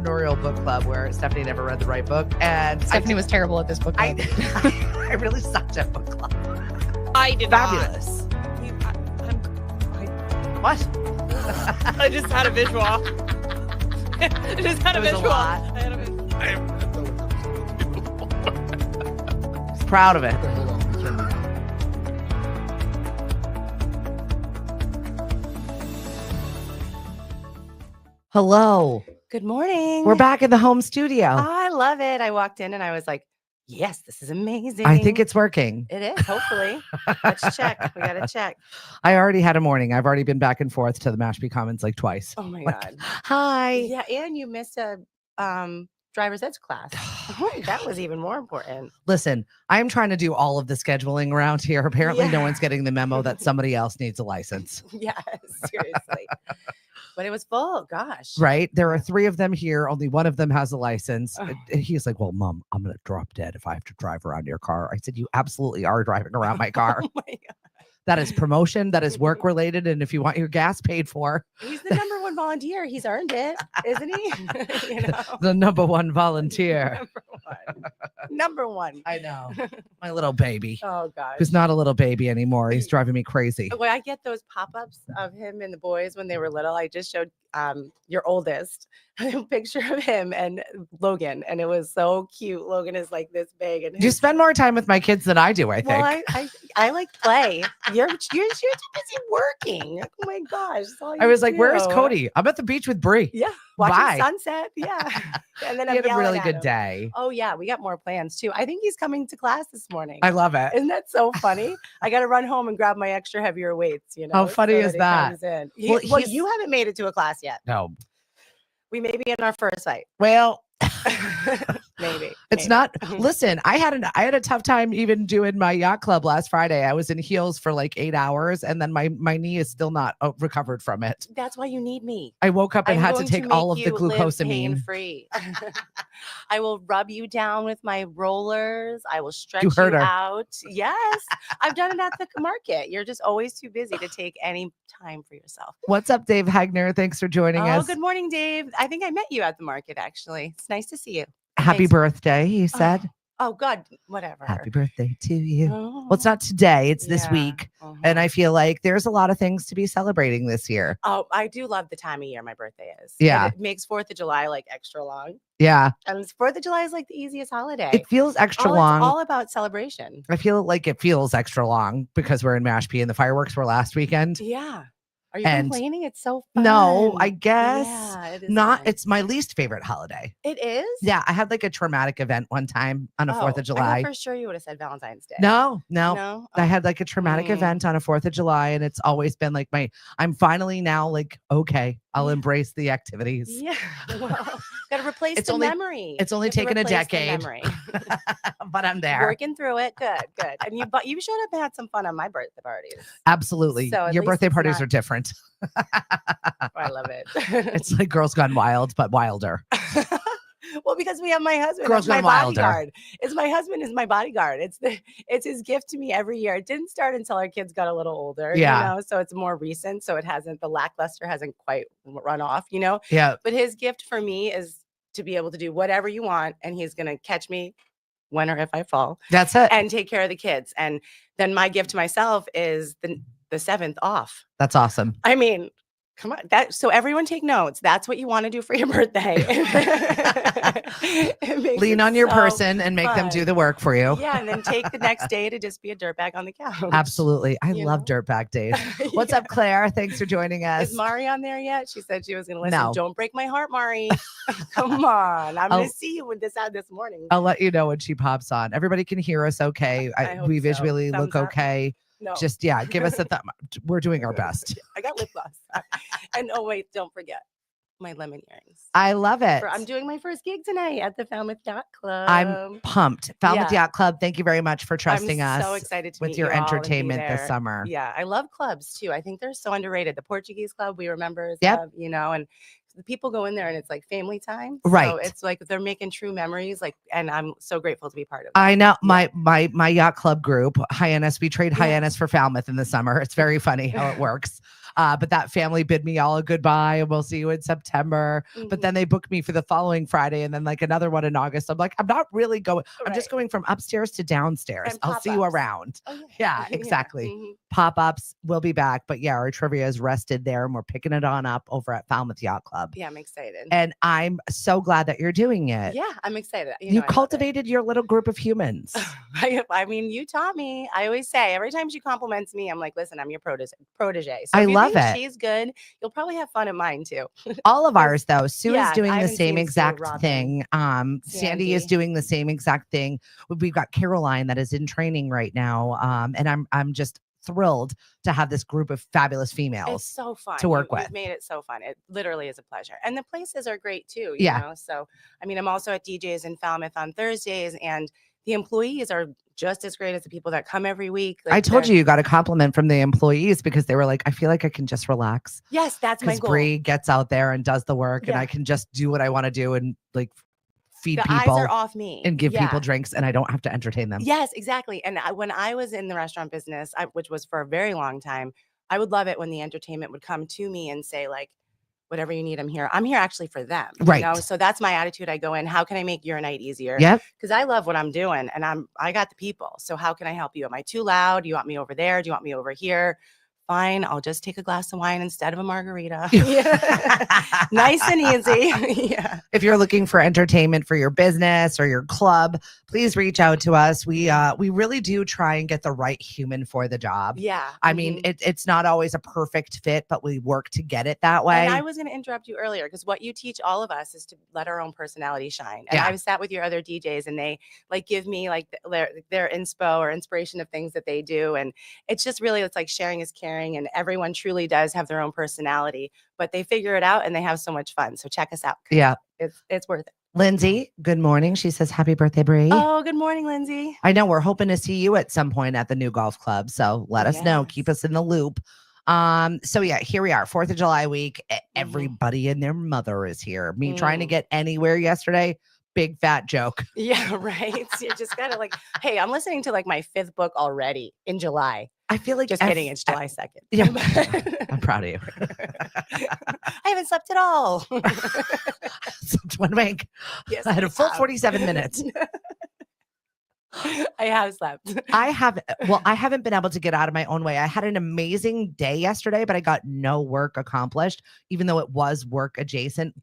entrepreneurial book club where Stephanie never read the right book. And Stephanie was terrible at this book club. I really sucked at book club. I did Fabulous. What? I just had a visual. I just had a It was a visual. lot. I had a visual. Proud of it. Hello. Good morning. We're back in the home studio. I love it. I walked in and I was like, yes, this is amazing. I think it's working. It is, hopefully. Let's check. We got to check. I already had a morning. I've already been back and forth to the Mashpee Commons like twice. Oh, my Like, God. Hi. Yeah, and you missed a driver's ed class. That was even more important. Listen, I'm trying to do all of the scheduling around here. Apparently, no Yeah. one's getting the memo that somebody else needs a license. Yes, seriously. But it was full. Gosh. Right? There are 3 of them here. Only one of them has a license. Oh. And he's like, well, Mom, I'm going to drop dead if I have to drive around your car. I said, you absolutely are driving around my car. Oh, my God. That is promotion. That is work related. And if you want your gas paid for, He's the number 1 volunteer. He's earned it, isn't he? You know? the number 1 volunteer. Number one. I know. My little baby, Oh, gosh. who's not a little baby anymore. He's driving me crazy. When I get those pop-ups of him and the boys when they were little, I just showed your oldest a picture of him and Logan, and it was so cute. Logan is like this big, and You spend more time with my kids than I do, I think. well, I like play. You're too busy working. Oh my gosh! that's all I you was like, where is do. Cody? I'm at the beach with Bri. Yeah, watching Bye. sunset. Yeah, and then He I'm had a yelling really at good him. day. Oh yeah, we got more plans too. I think he's coming to class this morning. I love it. Isn't that so funny? I got to run home and grab my extra heavier weights. You know, How funny is it that? comes in. Well, Well, he's- you haven't made it to a class yet. No. We may be in our first fight. Well, Maybe. it's maybe. not. Listen, I had a tough time even doing my yacht club last Friday. I was in heels for like 8 hours, and then my knee is still not recovered from it. That's why you need me. I woke up and I'm had to going take make all of the you live glucosamine. pain-free. I will rub you down with my rollers. I will stretch You you, heard her. out. Yes, I've done it at the market. You're just always too busy to take any time for yourself. What's up, Dave Hagner? Thanks for joining Oh, us. good morning, Dave. I think I met you at the market, actually. It's nice to see you. Happy Thanks. birthday, he said. Oh, God, whatever. Happy birthday to you. Oh, Well, it's not today, it's this yeah. week. Mhm. And I feel like there's a lot of things to be celebrating this year. Oh, I do love the time of year my birthday is. Yeah. It makes 4th of July like extra long. Yeah. And 4th of July is like the easiest holiday. It feels extra It's long. all about celebration. I feel like it feels extra long because we're in Mashpee and the fireworks were last weekend. Yeah. Are you And complaining? It's so fun. No, I guess Yeah, it is not. fun. It's my least favorite holiday. It is? Yeah, I had like a traumatic event one time on a 4th of I July. thought for sure you would have said Valentine's Day. No. No? I Oh. had like a traumatic Mm. event on a 4th of July, and it's always been like I'm finally now like, okay, I'll Yeah. embrace the activities. Yeah. Well, gotta replace It's the only- memory. it's only You have to taken a replace the decade. memory. But I'm there. Working through it. Good. And you showed up and had some fun on my birthday parties. Absolutely. So at Your least birthday it's parties not- are different. Oh, I love it. It's like Girls Gone Wild, but wilder. Well, because we have my husband. Girls That's my Gone Wilder. bodyguard. It's my husband is my bodyguard. It's his gift to me every year. It didn't start until our kids got a little older. Yeah. You know, so it's more recent. So the lackluster hasn't quite run off, you know. Yeah. But his gift for me is to be able to do whatever you want, and he's gonna catch me when or if I fall That's it. and take care of the kids. And then my gift to myself is the 7th off. That's awesome. I mean, come on. So everyone take notes. That's what you want to do for your birthday. It makes Lean it on your so person and make them do fun. the work for you. Yeah, and then take the next day to just be a dirtbag on the couch. Absolutely. I You love know? Dirtbag Dave. What's Yeah. up, Claire? Thanks for joining us. Is Mari on there yet? She said she was going to listen. No. Don't break my heart, Mari. Come on. I'm I'll- going to see you with this ad this morning. I'll let you know when she pops on. Everybody can hear us okay. I hope We so. visually Thumbs look up. okay. No, Just, give us a thumb. We're doing our best. I got lip gloss. And oh, wait, don't forget my lemon earrings. I love it. I'm doing my first gig tonight at the Falmouth Yacht Club. I'm pumped. Falmouth Yeah. Yacht Club, thank you very much for trusting I'm so us excited to with meet your you all and be entertainment this there. summer. Yeah, I love clubs too. I think they're so underrated. The Portuguese club we remember, Yep. you know, and the people go in there and it's like family time. Right. So it's like they're making true memories. Like, and I'm so grateful to be part of it. I know my yacht club group, Hyannis, we trade Yeah. Hyannis for Falmouth in the summer. It's very funny how it works. But that family bid me all a goodbye and we'll see you in September. But then they booked me for the following Friday and then like another one in August. I'm like, I'm not really going. I'm just going from upstairs to downstairs. And I'll see you pop-ups. around. Oh, Yeah, exactly. Pop-ups will be back. But yeah, our trivia is rested there and we're picking it on up over at Falmouth Yacht Club. Yeah, I'm excited. And I'm so glad that you're doing it. Yeah, I'm excited. You cultivated your little group of humans. I mean, you taught me. I always say every time she compliments me, I'm like, listen, I'm your protege. So I if you love think it. she's good, you'll probably have fun at mine too. All of ours, though. Sue is doing I the haven't same seen Sue, exact Robin, thing. Sandy is doing the same exact thing. We've got Caroline that is in training right now. And I'm just thrilled to have this group of fabulous females. It's so fun to work with. You've made it so fun. It literally is a pleasure. And the places are great too. Yeah. You know? So, I mean, I'm also at DJ's in Falmouth on Thursdays, and the employees are just as great as the people that come every week. Like I told you got a compliment from the employees because they were like, I feel like I can just relax. Yes, that's my goal. Bri gets out there and does the work and I can just do what I want to do and like feed the people eyes are off me and give people drinks and I don't have to entertain them. Yes, exactly. And when I was in the restaurant business, which was for a very long time, I would love it when the entertainment would come to me and say like, whatever you need, I'm here. I'm here actually for them. Right. You know? So that's my attitude. I go in, how can I make your night easier? Yep. Because I love what I'm doing and I got the people. So how can I help you? Am I too loud? Do you want me over there? Do you want me over here? Fine, I'll just take a glass of wine instead of a margarita. Nice and easy. Yeah. If you're looking for entertainment for your business or your club, please reach out to us. We really do try and get the right human for the job. Yeah. I mean, it's not always a perfect fit, but we work to get it that way. And I was going to interrupt you earlier because what you teach all of us is to let our own personality shine. And I've sat with your other DJs and they like give me like their inspo or inspiration of things that they do. And it's just really, it's like sharing is caring. And everyone truly does have their own personality, but they figure it out and they have so much fun. So check us out. Yeah. It's worth it. Lindsay, good morning. She says, happy birthday, Bri. Oh, good morning, Lindsay. I know we're hoping to see you at some point at the new golf club. So let us know. Keep us in the loop. So yeah, here we are, 4th of July week. Everybody and their mother is here. Me trying to get anywhere yesterday. Big fat joke. Yeah, right. You just gotta like, hey, I'm listening to like my 5th book already in July. I feel like just kidding. It's July 2nd. Yeah, I'm proud of you. I haven't slept at all. Slept one wink. Yes, I had a full 47 minutes. I have slept. I haven't been able to get out of my own way. I had an amazing day yesterday, but I got no work accomplished, even though it was work adjacent.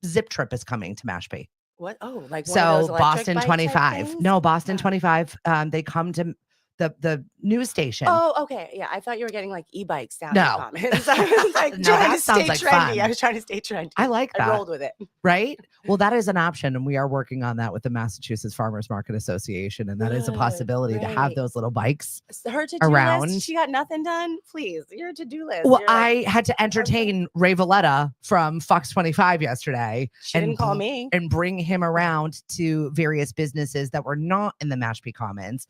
Zip Trip is coming to Mashpee. What? Oh, like so Boston 25. No, Boston 25. They come to the news station. Oh, okay. Yeah, I thought you were getting like e-bikes down. No, in the comments. I was like, no, that sounds like trendy. fun. I was trying to stay trendy. I like that. I rolled with it. Right? Well, that is an option, and we are working on that with the Massachusetts Farmers Market Association, and that is a possibility to have those little bikes her to-do around. List, she got nothing done. Please, your to-do list. Well, I had to entertain Ray Valletta from Fox 25 yesterday. She didn't call me. And bring him around to various businesses that were not in the Mashpee Commons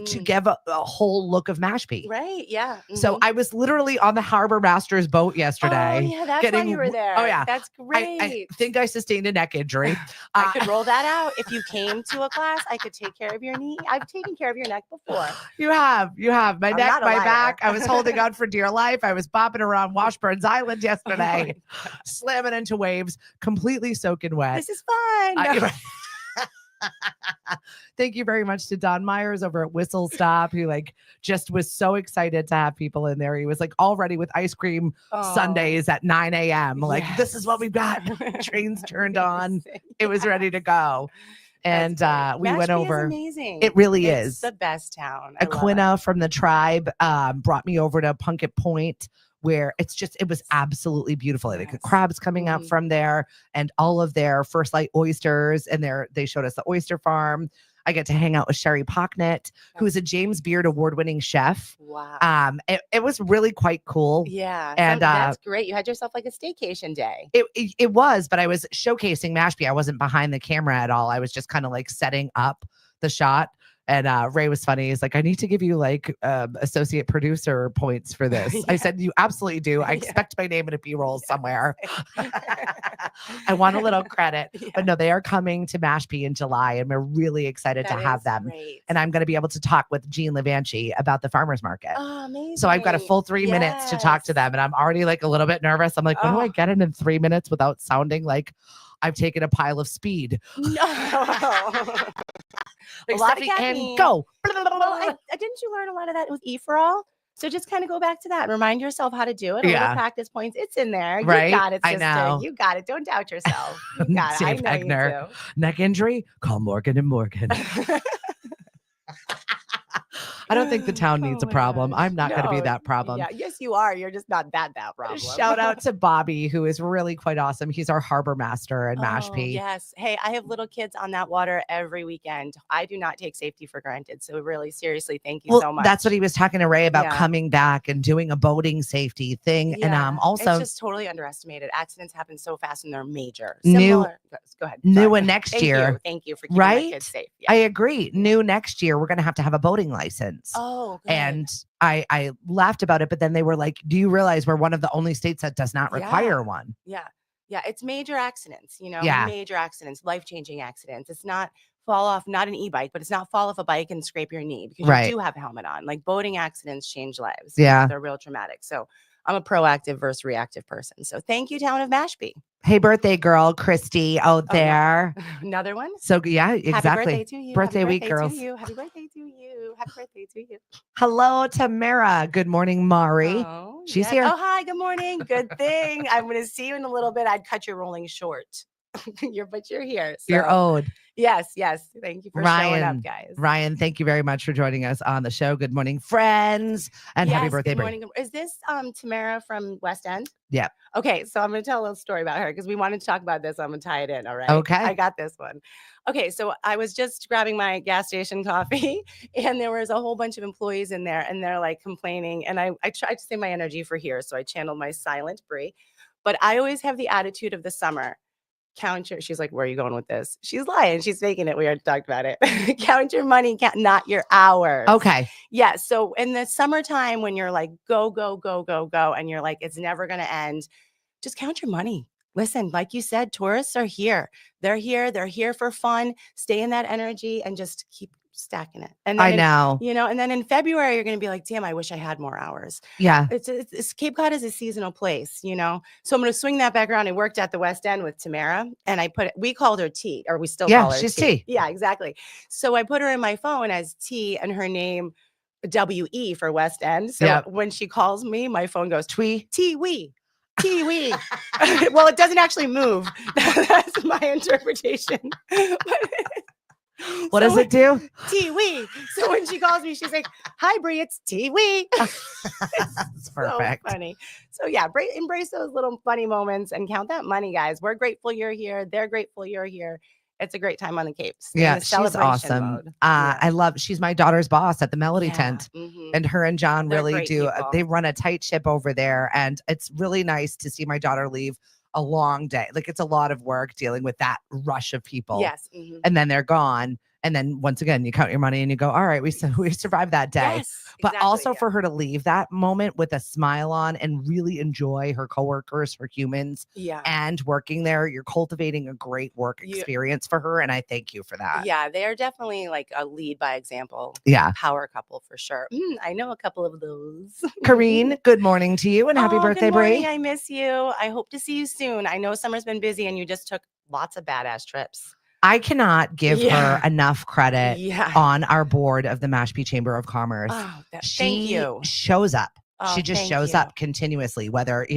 to give a whole look of Mashpee. Right, yeah. So I was literally on the Harbor Master's boat yesterday. Oh, yeah, that's why you were there. Oh, yeah. That's great. I think I sustained a neck injury. I could roll that out. If you came to a class, I could take care of your knee. I've taken care of your neck before. You have. My neck, my back. I was holding on for dear life. I was bopping around Washburn's Island yesterday, slamming into waves, completely soaking wet. This is fun. Thank you very much to Don Myers over at Whistle Stop, who like just was so excited to have people in there. He was like all ready with ice cream sundaes at 9 a.m. Like, this is what we've got. Trains turned on. It was ready to go. And we went over. Amazing. It really is the best town. Aquina from the tribe brought me over to Plunkett Point, where it was absolutely beautiful. Like the crabs coming out from there and all of their First Light oysters. And they showed us the oyster farm. I get to hang out with Sherry Pocknett, who is a James Beard award-winning chef. Wow. It was really quite cool. Yeah. And that's great. You had yourself like a staycation day. It was, but I was showcasing Mashpee. I wasn't behind the camera at all. I was just kind of like setting up the shot. And Ray was funny. He's like, I need to give you like associate producer points for this. I said, you absolutely do. I expect my name in a B-roll somewhere. I want a little credit. But no, they are coming to Mashpee in July, and we're really excited to have them. Great. And I'm going to be able to talk with Jean Levanchi about the farmer's market. Oh, amazing. So I've got a full 3 minutes to talk to them, and I'm already like a little bit nervous. I'm like, what do I get in 3 minutes without sounding like I've taken a pile of speed? No. Like, a lot of Stephanie, caffeine. and go. Well, didn't you learn a lot of that with E-for-all? So just kind of go back to that and remind yourself how to do it. A little practice points. It's in there. Right? You got it, sister. I know. You got it. Don't doubt yourself. You got it. I know you do. Neck injury? Call Morgan and Morgan. I don't think the town needs a problem. I'm not going to be that problem. Yeah, yes, you are. You're just not that problem. Shout out to Bobby, who is really quite awesome. He's our harbor master in Mashpee. Yes. Hey, I have little kids on that water every weekend. I do not take safety for granted. So really, seriously, thank you so much. That's what he was talking to Ray about, coming back and doing a boating safety thing. Yeah. And also, it's just totally underestimated. Accidents happen so fast and they're major. Go ahead. New and next year. Thank you for keeping my kids safe. I agree. New next year, we're going to have a boating license. Oh, good. And I laughed about it, but then they were like, do you realize we're one of the only states that does not require one? Yeah. Yeah. It's major accidents, major accidents, life-changing accidents. It's not fall off, not an e-bike, but it's not fall off a bike and scrape your knee because you do have a helmet on. Like boating accidents change lives. Yeah. They're real traumatic. So I'm a proactive versus reactive person. So thank you, town of Mashpee. Hey, birthday girl, Christy out there. Yeah. Another one? So yeah, exactly. Happy birthday to you. Birthday week, girls. Happy birthday to you. Happy birthday to you. Hello, Tamara. Good morning, Mari. Oh, she's here. Oh, hi. Good morning. Good thing. I'm going to see you in a little bit. I'd cut your rolling short. But you're here. So. You're owed. Yes. Thank you for showing up, guys. Ryan, thank you very much for joining us on the show. Good morning, friends, and happy birthday, Bri. Morning. Is this Tamara from West End? Yeah. Okay, so I'm going to tell a little story about her because we wanted to talk about this. I'm going to tie it in. All right. Okay. I got this one. Okay, so I was just grabbing my gas station coffee, and there was a whole bunch of employees in there, and they're like complaining. And I tried to save my energy for here, so I channeled my silent Bri. But I always have the attitude of the summer. Count your, she's like, where are you going with this? She's lying. She's faking it. We already talked about it. Count your money, not your hours. Okay. Yeah. So in the summertime, when you're like, go, go, go, go, go, and you're like, it's never going to end, just count your money. Listen, like you said, tourists are here. They're here. They're here for fun. Stay in that energy and just keep stacking it. And then I know. And then in February, you're going to be like, damn, I wish I had more hours. Yeah. It's Cape Cod is a seasonal place, So I'm going to swing that back around. I worked at the West End with Tamara, and we called her T, or we still call her she's T. Yeah, exactly. So I put her in my phone as T and her name WE for West End. So when she calls me, my phone goes Twee, T-wee. T-wee. Well, it doesn't actually move. That's my interpretation. What does it do? T-wee. So when she calls me, she's like, hi, Bri, it's T-wee. It's perfect. So funny. So yeah, embrace those little funny moments and count that money, guys. We're grateful you're here. They're grateful you're here. It's a great time on the Cape. She's awesome. She's my daughter's boss at the Melody Tent. And her and John really do. They run a tight ship over there. And it's really nice to see my daughter leave a long day. Like, it's a lot of work dealing with that rush of people. Yes. And then they're gone. And then once again, you count your money and you go, all right, we survived that day. Yes, but also for her to leave that moment with a smile on and really enjoy her coworkers, her humans, and working there, you're cultivating a great work experience for her. And I thank you for that. Yeah, they are definitely like a lead by example. Yeah. Power couple for sure. I know a couple of those. Kareen, good morning to you and happy birthday, Bri. I miss you. I hope to see you soon. I know summer's been busy and you just took lots of badass trips. I cannot give her enough credit on our board of the Mashpee Chamber of Commerce. Thank you. Shows up. She just shows up continuously, whether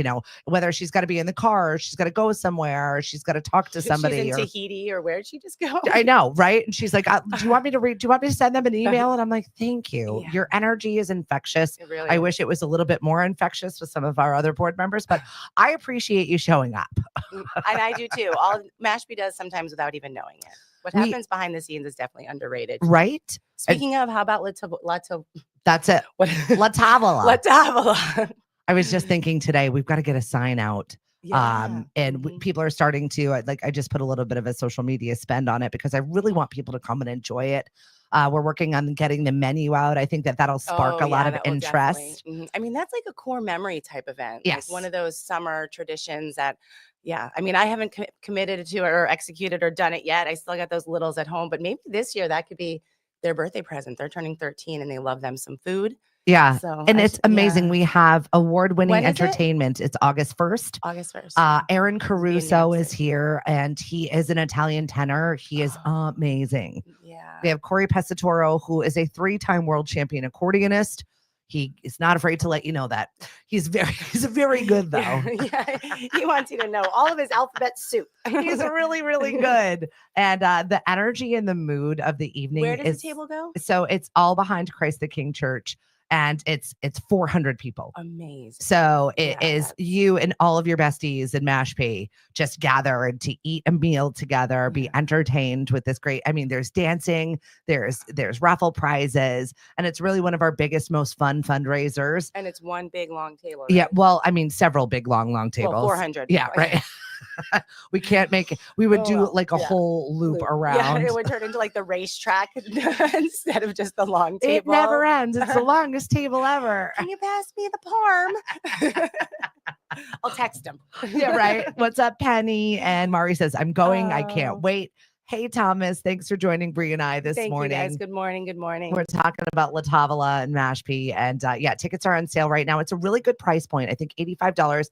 she's got to be in the car, or she's got to go somewhere, or she's got to talk to somebody. She's in Tahiti, or where'd she just go? I know, right? And she's like, do you want me to send them an email? And I'm like, thank you. Yeah. Your energy is infectious. It really I is. wish it was a little bit more infectious with some of our other board members, but I appreciate you showing up. And I do too. All Mashpee does sometimes without even knowing it. What happens behind the scenes is definitely underrated. Right? Speaking of, how about that's it. La Tavola. La Tavola. I was just thinking today, we've got to get a sign out And people are starting to I just put a little bit of a social media spend on it because I really want people to come and enjoy it. We're working on getting the menu out. I think that'll spark a lot of interest. I mean, that's like a core memory type event. Yes. Like one of those summer traditions that, I mean, I haven't committed to it or executed or done it yet. I still got those littles at home, but maybe this year that could be their birthday present. They're turning 13 and they love them some food. Yeah. So and it's amazing. We have award-winning entertainment. It's August 1st. August 1st. Aaron Caruso is here, and he is an Italian tenor. He is amazing. Yeah. We have Corey Pesatoro, who is a 3-time world champion accordionist. He is not afraid to let you know that. He's very good, though. Yeah, he wants you to know all of his alphabet soup. He's really, really good. And the energy and the mood of the evening. Where does the table go? So it's all behind Christ the King Church. And it's 400 people. Amazing. So it is you and all of your besties and Mashpee just gather and to eat a meal together, be entertained with this great. I mean, there's dancing, there's raffle prizes, and it's really one of our biggest, most fun fundraisers. And it's one big long table. Right? Yeah, well, I mean, several big long tables. Well, 400. Yeah, right. We can't make it. We would do like a whole loop around. Yeah, it would turn into like the racetrack instead of just the long table. It never ends. It's the longest table ever. Can you pass me the parm? I'll text him. Yeah, right. What's up, Penny? And Mari says, I'm going. I can't wait. Hey, Thomas. Thanks for joining Bri and I this morning. Thank you, guys. Good morning. Good morning. We're talking about La Tavola and Mashpee. And tickets are on sale right now. It's a really good price point. I think $85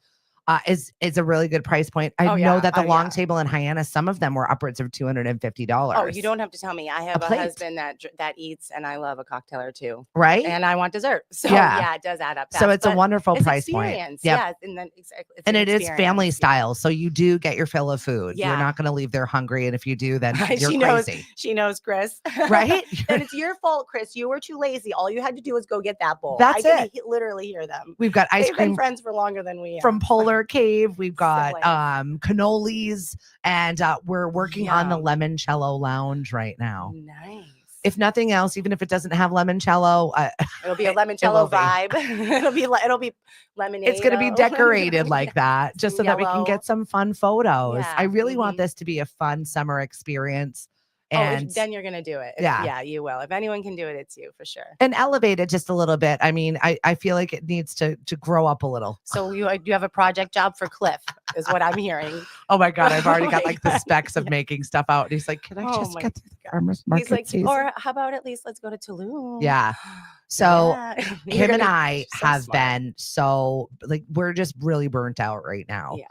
is a really good price point. I know that the long table in Hyannis, some of them were upwards of $250. Oh, you don't have to tell me. I have a husband that eats, and I love a cocktail or two. Right. And I want dessert. So it does add up fast. So it's a wonderful price point. Yep. Yeah. And then it is family style. So you do get your fill of food. Yeah. You're not going to leave there hungry. And if you do, then you're crazy. She knows, Chris. Right. And it's your fault, Chris. You were too lazy. All you had to do was go get that bowl. That's I can literally hear them. We've got ice cream. They've been friends for longer than we have. From Polar Cave. We've got cannolis, and we're working on the limoncello lounge right now. Nice. If nothing else, even if it doesn't have limoncello, it'll be a limoncello vibe. it'll be lemonade. It's going to be decorated like that, just so that we can get some fun photos. Yeah. I really want this to be a fun summer experience. And then you're going to do it. Yeah, you will. If anyone can do it, it's you for sure. And elevate it just a little bit. I mean, I feel like it needs to grow up a little. So you have a project job for Cliff is what I'm hearing. Oh my God. I've already got like the specs of making stuff out. And he's like, can I just get to the farmer's market? He's like, season? or how about at least let's go to Tulum? Yeah. So him and I have been we're just really burnt out right now. Yeah.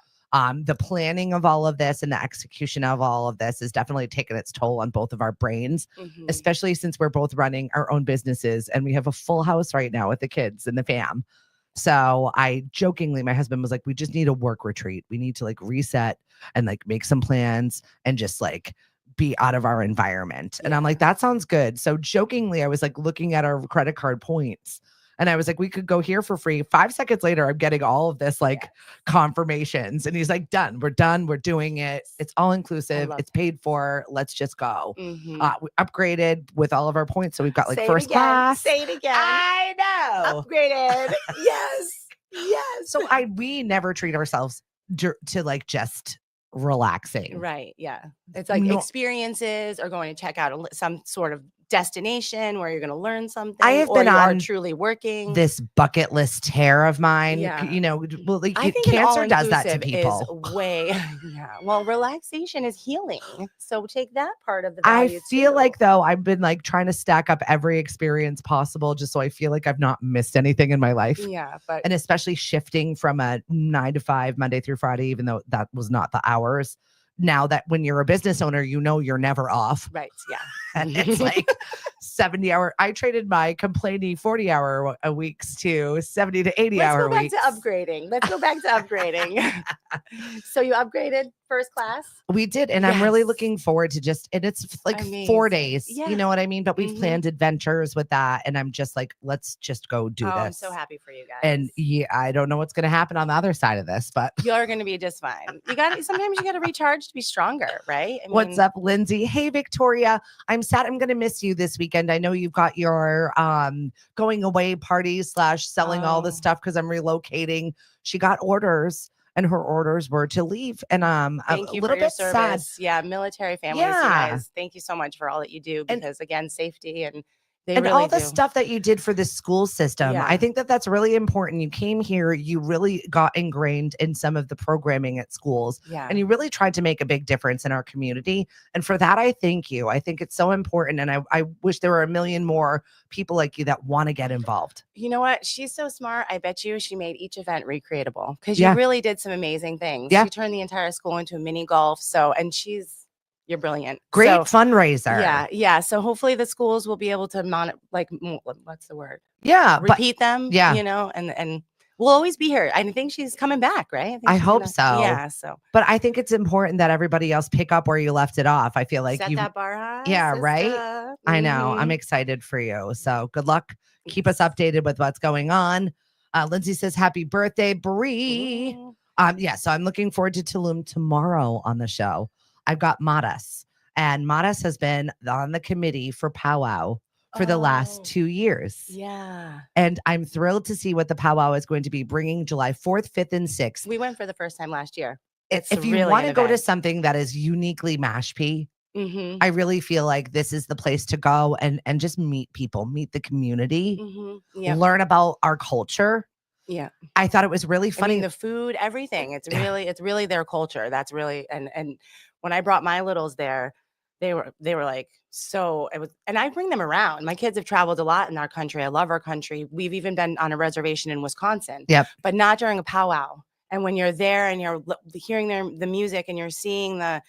The planning of all of this and the execution of all of this has definitely taken its toll on both of our brains, especially since we're both running our own businesses and we have a full house right now with the kids and the fam. So I jokingly, my husband was like, we just need a work retreat. We need to like reset and like make some plans and just like be out of our environment. And I'm like, that sounds good. So jokingly, I was like looking at our credit card points. And I was like, we could go here for free. 5 seconds later, I'm getting all of this confirmations. And he's like, done. We're done. We're doing it. It's all inclusive. It's paid for. Let's just go. We upgraded with all of our points. So we've got like first class. Say it again. I know. Upgraded. Yes. So we never treat ourselves to like just relaxing. Right. Yeah. It's like experiences or going to check out some sort of destination where you're going to learn something. I have been on truly working this bucket list tear of mine. Yeah. You know, well, like I think cancer does that to people. Well, relaxation is healing. So take that part of the value. I feel like though I've been like trying to stack up every experience possible just so I feel like I've not missed anything in my life. Yeah, and especially shifting from a 9 to 5 Monday through Friday, even though that was not the hours. Now that when you're a business owner, you know you're never off. Right. Yeah. And it's like 70 hour. I traded my complaining 40 hour a weeks to 70 to 80 hour weeks. Let's go back to upgrading. So you upgraded first class? We did. And I'm really looking forward to and it's like 4 days. Yeah. You know what I mean? But we've planned adventures with that. And I'm just like, let's just go do this. I'm so happy for you guys. And I don't know what's going to happen on the other side of this, but you're going to be just fine. Sometimes you got to recharge to be stronger, right? I mean, what's up, Lindsay? Hey, Victoria. I'm sad. I'm going to miss you this weekend. I know you've got your going away parties / selling all the stuff because I'm relocating. She got orders and her orders were to leave. And Thank a you little for your bit sad. service. Yeah, military families, you Yeah. guys. Thank you so much for all that you do And because again, safety and they and really all the do. stuff that you did for the school system, I Yeah. think that that's really important. You came here, you really got ingrained in some of the programming at schools, Yeah. and you really tried to make a big difference in our community. And for that, I thank you. I think it's so important. And I wish there were a million more people like you that want to get involved. You know what? She's so smart. I bet you she made each event recreatable because Yeah. you really did some amazing things. Yeah. She turned the entire school into a mini golf. So, and you're brilliant. Great So, fundraiser. yeah. Yeah. So hopefully the schools will be able to what's the word? Yeah. Repeat them, yeah. you know, and we'll always be here. I think she's coming back, right? I she's hope so. Yeah. So, but I think it's important that everybody else pick up where you left it off. I feel like set you, that bar high. yeah, right. Sister. I know. I'm Mhm. excited for you. So good luck. Keep us updated with what's going on. Lindsay says, happy birthday, Bri. Mhm. Yeah, so I'm looking forward to Tulum tomorrow on the show. I've got Modest, and Modest has been on the committee for Powwow for the last Oh, 2 years. yeah. And I'm thrilled to see what the Powwow is going to be bringing July 4th, 5th, and 6th. We went for the first time last year. If you really want an to go to event. something that is uniquely Mashpee, Mhm. I really feel like this is the place to go and just meet people, meet the community, Mhm. Yeah. learn about our culture. Yeah. I thought it was really I funny. mean, the food, everything. It's really their culture. That's really and when I brought my littles there, they were like, so it was, and I bring them around. My kids have traveled a lot in our country. I love our country. We've even been on a reservation in Wisconsin. Yep. But not during a powwow. And when you're there and you're hearing the music and you're seeing the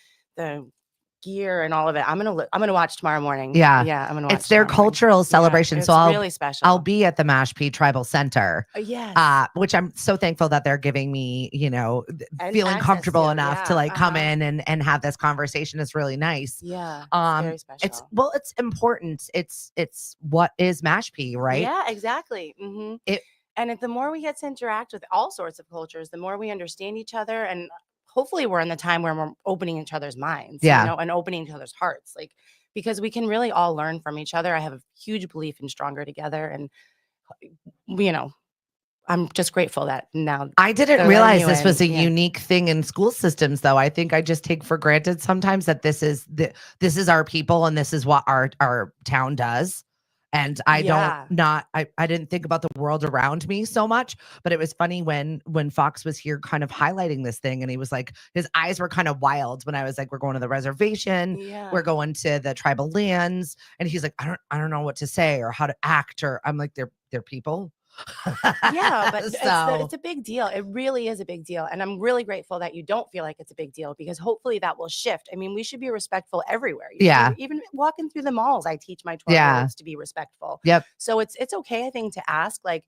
gear and all of it, I'm gonna watch tomorrow morning. Yeah. Yeah, I'm gonna watch. It's their tomorrow morning. cultural celebration. It's so really special. I'll be at the Mashpee Tribal Center. Yes. Which I'm so thankful that they're giving me, And feeling access comfortable to, enough to yeah, like come in and have this conversation is really nice. Yeah. Very special. It's important. It's what is Mashpee, right? Yeah, exactly. Mm-hmm. And the more we get to interact with all sorts of cultures, the more we understand each other. And hopefully we're in the time where we're opening each other's minds, Yeah. and opening each other's hearts. Because we can really all learn from each other. I have a huge belief in stronger together. And, I'm just grateful that now. I didn't they're realize letting you this was a in. Yeah. unique thing in school systems, though. I think I just take for granted sometimes that this is our people and this is what our town does. And I didn't think about the world around me so much, but it was funny when Fox was here kind of highlighting this thing, and he was like, his eyes were kind of wild when I was like, we're going to the reservation, we're going to the tribal lands, and he's like, I don't know what to say or how to act, or I'm like, they're people. Yeah, but So it's a big deal. It really is a big deal. And I'm really grateful that you don't feel like it's a big deal, because hopefully that will shift. I mean, we should be respectful everywhere. Even walking through the malls, I teach my 12-year-olds to be respectful. Yep. So it's okay, I think, to ask, like,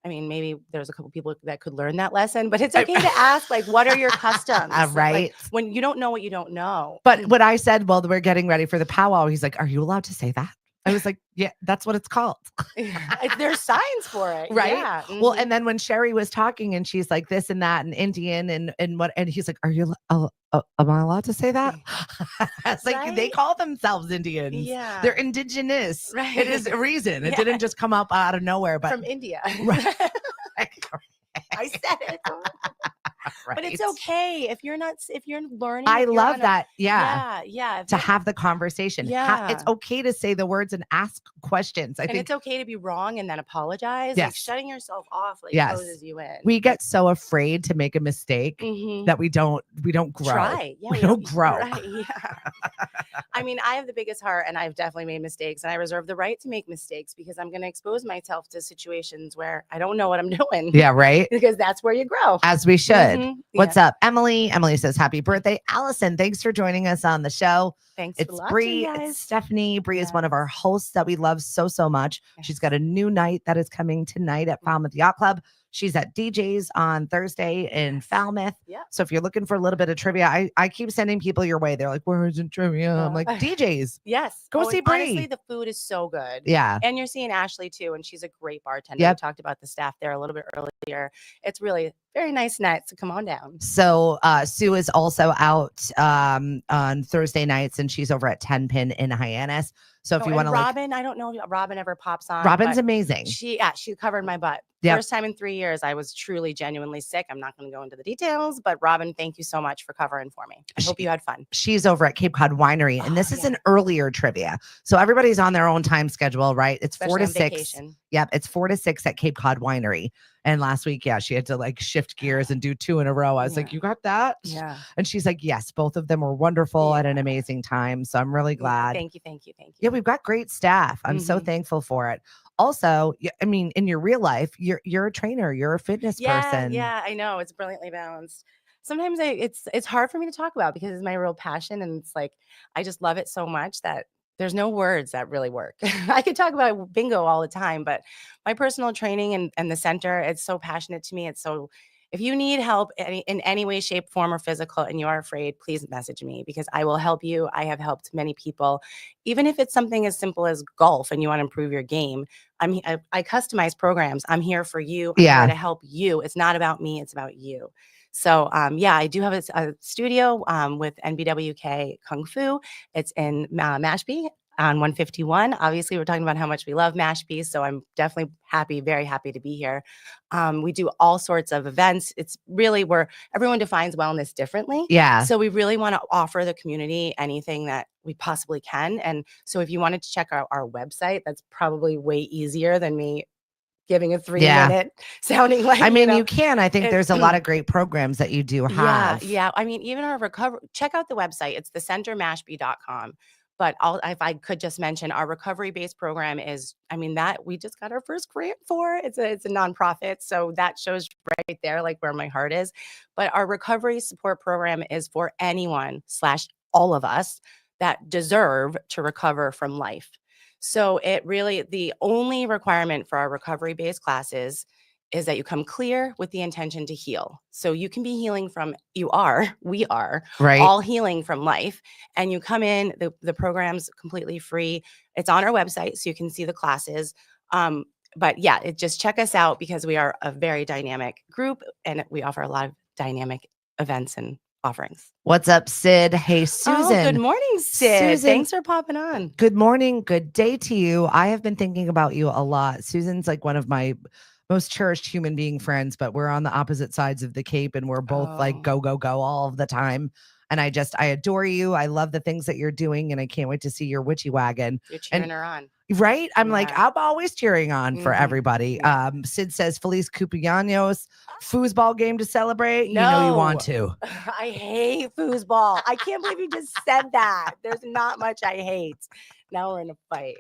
I mean, maybe there's a couple people that could learn that lesson, but it's okay to ask, like, what are your customs? Right. Like, when you don't know what you don't know. But when I said, well, we're getting ready for the powwow, he's like, are you allowed to say that? I was like, yeah, that's what it's called. There's signs for it. Right. Yeah. Mm-hmm. Well, and then when Sherry was talking and she's like this and that and Indian and what, and he's like, are you, am I allowed to say that? It's like, they call themselves Indians. Yeah. They're indigenous. Right. It is a reason. It didn't just come up out of nowhere, but from India. Right. I said it. Right. But it's okay if you're learning. I love that. Yeah. Yeah. To have the conversation. Yeah. It's okay to say the words and ask questions. I think it's okay to be wrong and then apologize. Yes. Like, shutting yourself off closes you in. We get so afraid to make a mistake that we don't grow. Try. Yeah, we don't grow. Right. Yeah. I mean, I have the biggest heart, and I've definitely made mistakes, and I reserve the right to make mistakes, because I'm going to expose myself to situations where I don't know what I'm doing. Yeah, right. Because that's where you grow. As we should. What's Yeah. up, Emily? Emily says, happy birthday. Allison, thanks for joining us on the show. Thanks It's for watching, Bri, guys. it's Stephanie. Bri is one of our hosts that we love so much. Yes. She's got a new night that is coming tonight at Falmouth Yacht Club. She's at DJ's on Thursday in Falmouth. Yeah. So if you're looking for a little bit of trivia, I keep sending people your way. They're like, where isn't trivia? I'm like, DJ's. Yes. Go see Bri. Honestly, the food is so good. Yeah. And you're seeing Ashley too, and she's a great bartender. Yep. We talked about the staff there a little bit earlier. earlier. It's really very nice night. So come on down. So Sue is also out on Thursday nights, and she's over at 10 Pin in Hyannis. So if you want to, Robin, I don't know if Robin ever pops on. Robin's amazing. She covered my butt. Yep. First time in 3 years, I was truly, genuinely sick. I'm not going to go into the details, but Robin, thank you so much for covering for me. I hope you had fun. She's over at Cape Cod Winery, and this is an earlier trivia. So everybody's on their own time schedule, right? It's Especially 4 to 6. Vacation. Yep, it's 4 to 6 at Cape Cod Winery. And last week, she had to like shift gears and do 2 in a row. I was like, you got that? Yeah. And she's like, yes, both of them were wonderful at an amazing time. So I'm really glad. Thank you. Yeah, we've got great staff. I'm so thankful for it. Also, I mean, in your real life, you're a trainer, you're a fitness person. Yeah, I know. It's brilliantly balanced. Sometimes it's hard for me to talk about because it's my real passion, and it's like I just love it so much that there's no words that really work. I could talk about bingo all the time, but my personal training and the center, it's so passionate to me. It's so, if you need help in any way, shape, form, or physical, and you are afraid, please message me because I will help you. I have helped many people, even if it's something as simple as golf and you want to improve your game. I customize programs. I'm here for you. I'm here to help you. It's not about me. It's about you. So, I do have a studio with NBWK Kung Fu. It's in Mashpee on 151. Obviously, we're talking about how much we love Mashpee, so I'm definitely very happy to be here. We do all sorts of events. It's really where everyone defines wellness differently. Yeah. So we really want to offer the community anything that we possibly can. And so if you wanted to check out our website, that's probably way easier than me giving a 3-minute sounding like, I mean, you can. I think there's a lot of great programs that you do have. Yeah. I mean, even our recovery, check out the website. It's thecentermashpee.com. But if I could just mention, our recovery-based program is, that we just got our first grant for. It's a nonprofit. So that shows right there, like where my heart is. But our recovery support program is for anyone / all of us that deserve to recover from life. So the only requirement for our recovery-based classes is that you come clear with the intention to heal. So you can be healing from, we are all healing from life. And you come in, the program's completely free. It's on our website, so you can see the classes. But just check us out because we are a very dynamic group and we offer a lot of dynamic events and offerings. What's up, Sid? Hey, Susan. Oh, good morning, Sid. Susan, thanks for popping on. Good morning. Good day to you. I have been thinking about you a lot. Susan's like one of my most cherished human being friends, but we're on the opposite sides of the Cape and we're both like go all of the time. And I adore you. I love the things that you're doing and I can't wait to see your witchy wagon. You're cheering her on. Right? I'm like, I'm always cheering on for everybody. Sid says, Feliz Cumpleaños, foosball game to celebrate. No. You know you want to. I hate foosball. I can't believe you just said that. There's not much I hate. Now we're in a fight.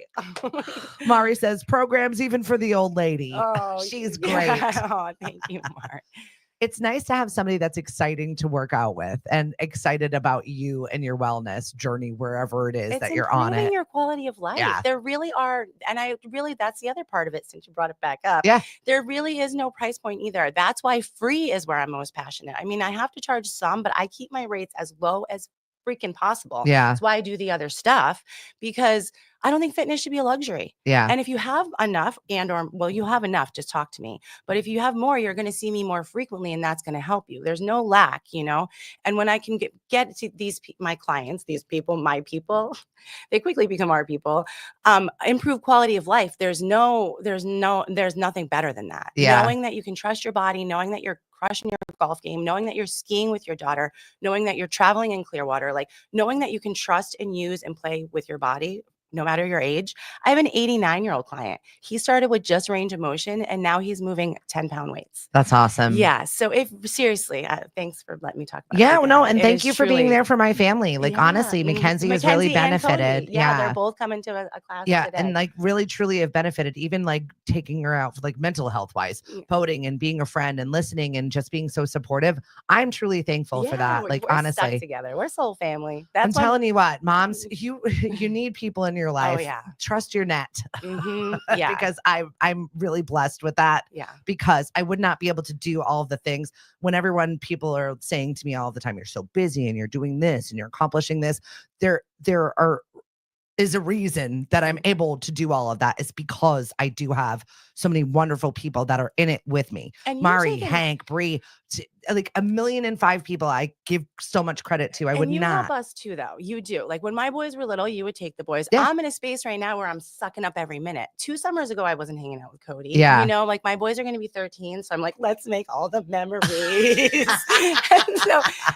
Mari says, programs even for the old lady. Oh, she's great. Oh, thank you, Mari. It's nice to have somebody that's exciting to work out with and excited about you and your wellness journey, wherever it is that you're on it. Your quality of life. Yeah. There really are. And that's the other part of it since you brought it back up. Yeah. There really is no price point either. That's why free is where I'm most passionate. I have to charge some, but I keep my rates as low as freaking possible. Yeah. That's why I do the other stuff because I don't think fitness should be a luxury. Yeah. And if you have enough you have enough, just talk to me. But if you have more, you're going to see me more frequently and that's going to help you. There's no lack, And when I can get to my clients, my people, they quickly become our people, improve quality of life. There's nothing better than that. Yeah. Knowing that you can trust your body, knowing that you're crushing your golf game, knowing that you're skiing with your daughter, knowing that you're traveling in Clearwater, like knowing that you can trust and use and play with your body no matter your age. I have an 89-year-old client. He started with just range of motion and now he's moving 10-pound weights. That's awesome. Yeah. So seriously, thanks for letting me talk about it. Yeah, no, and thank you for being there for my family. Like honestly, Mackenzie has really benefited. Yeah, they're both coming to a class today. And like really truly have benefited, even like taking her out for like mental health wise, voting and being a friend and listening and just being so supportive. I'm truly thankful for that. Like we're honestly, stuck together. We're soul family. I'm telling you what, moms, you need people in your life. Oh, yeah. Trust your net. Yeah. Because I'm really blessed with that. Yeah. Because I would not be able to do all of the things when people are saying to me all the time, you're so busy and you're doing this and you're accomplishing this. There are is a reason that I'm able to do all of that. Is because I do have so many wonderful people that are in it with me. And you're Mari, taking- Hank, Bri, like 1,000,005 people I give so much credit to. I would And you not. help us too, though. You do. Like when my boys were little, you would take the boys. Yeah. I'm in a space right now where I'm sucking up every minute. 2 summers ago, I wasn't hanging out with Cody. Yeah. You know, like my boys are going to be 13. So I'm like, let's make all the memories.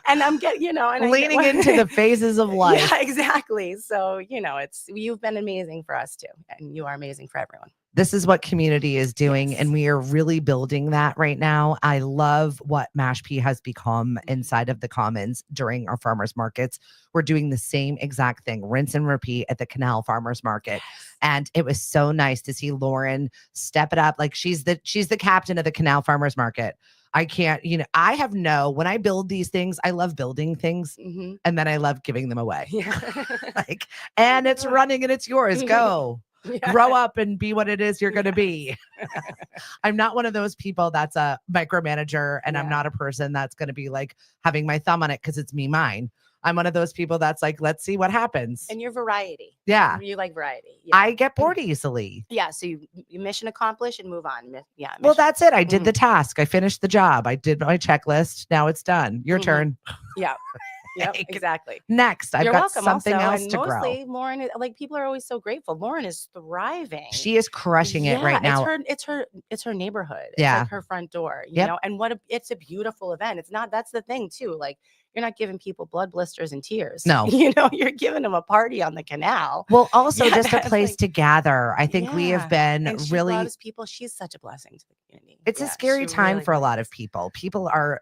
and I'm getting, you know, and leaning into the phases of life. Yeah, exactly. So, you know, you've been amazing for us too. And you are amazing for everyone. This is what community is doing, Yes. and we are really building that right now. I love what Mashpee has become inside of the Commons during our farmers markets. We're doing the same exact thing, rinse and repeat at the Canal Farmers Market. And it was so nice to see Lauren step it up. Like she's the captain of the Canal Farmers Market. I can't, you know, when I build these things, I love building things and then I love giving them away. Yeah. Like, and it's running and it's yours. Go. Yeah. Grow up and be what it is you're going to be. I'm not one of those people that's a micromanager, and I'm not a person that's going to be like having my thumb on it because it's mine. I'm one of those people that's like, let's see what happens. And you're variety. Yeah. You like variety. Yeah. I get bored easily. Yeah. So you mission accomplished and move on. Yeah. Well, that's it. I did the task. I finished the job. I did my checklist. Now it's done. Your turn. Yeah. Yep, exactly. Next, I've got something also, else and to mostly, grow. Lauren, like people are always so grateful. Lauren is thriving. She is crushing it right now. It's her neighborhood. Yeah. It's like her front door, you know, and it's a beautiful event. It's not, that's the thing too. Like you're not giving people blood blisters and tears. No. You know, you're giving them a party on the canal. Well, also just a place to gather. I think we have been and she really loves people. She's such a blessing to the community. It's a scary time for a lot of people. People are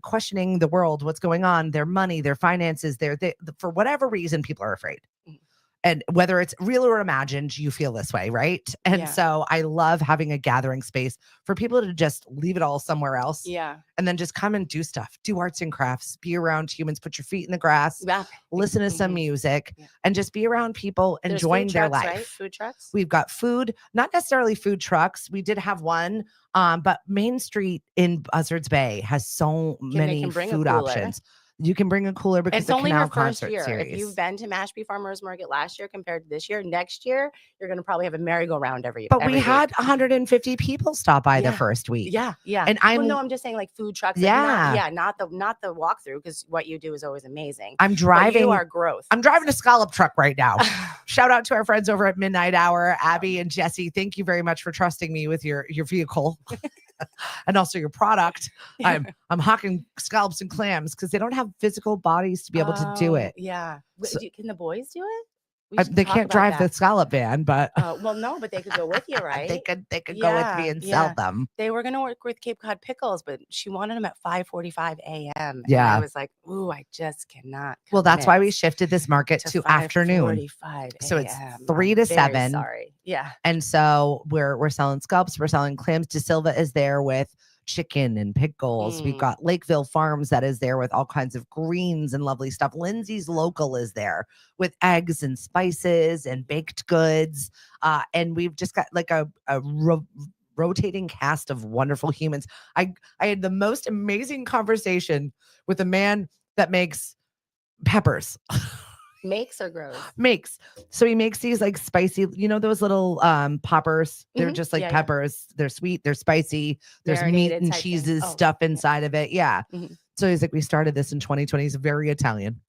questioning the world, what's going on, their money, their finances, for whatever reason, people are afraid. And whether it's real or imagined, you feel this way, right? And so I love having a gathering space for people to just leave it all somewhere else. Yeah. And then just come and do stuff, do arts and crafts, be around humans, put your feet in the grass, listen to some music, and just be around people enjoying their life. Right? Food trucks. We've got food, not necessarily food trucks. We did have one, but Main Street in Buzzards Bay has so many food options. You can bring a cooler because it's only her first concert year. series. If you've been to Mashpee Farmers Market last year compared to this year, next year you're going to probably have a merry-go-round every year. But we had 150 people stop by the first week. Yeah. And I'm just saying like food trucks. Like not the walkthrough, because what you do is always amazing. I'm driving. But you are growth. I'm driving a scallop truck right now. Shout out to our friends over at Midnight Hour, Abby and Jesse. Thank you very much for trusting me with your vehicle. And also your product. I'm hawking scallops and clams because they don't have physical bodies to be able to do it. Yeah. So, can the boys do it? They can't drive the scallop van, but well, no, but they could go with you, right? they could go with me and sell them. They were gonna work with Cape Cod pickles, but she wanted them at 5:45 a.m. Yeah, and I was like, ooh, I just cannot. Well, that's why we shifted this market to afternoon. 5:45 so it's 3 to 7. Sorry, yeah. And so we're selling scallops, we're selling clams. De Silva is there with chicken and pickles. We've got Lakeville Farms that is there with all kinds of greens and lovely stuff. Lindsay's Local is there with eggs and spices and baked goods. And we've just got like a rotating cast of wonderful humans. I had the most amazing conversation with a man that makes peppers. Makes or grows? Makes. So he makes these like spicy, you know, those little poppers. They're just like peppers. They're sweet. They're spicy. There's meat and cheeses stuff inside of it. Yeah. So he's like, we started this in 2020. He's very Italian.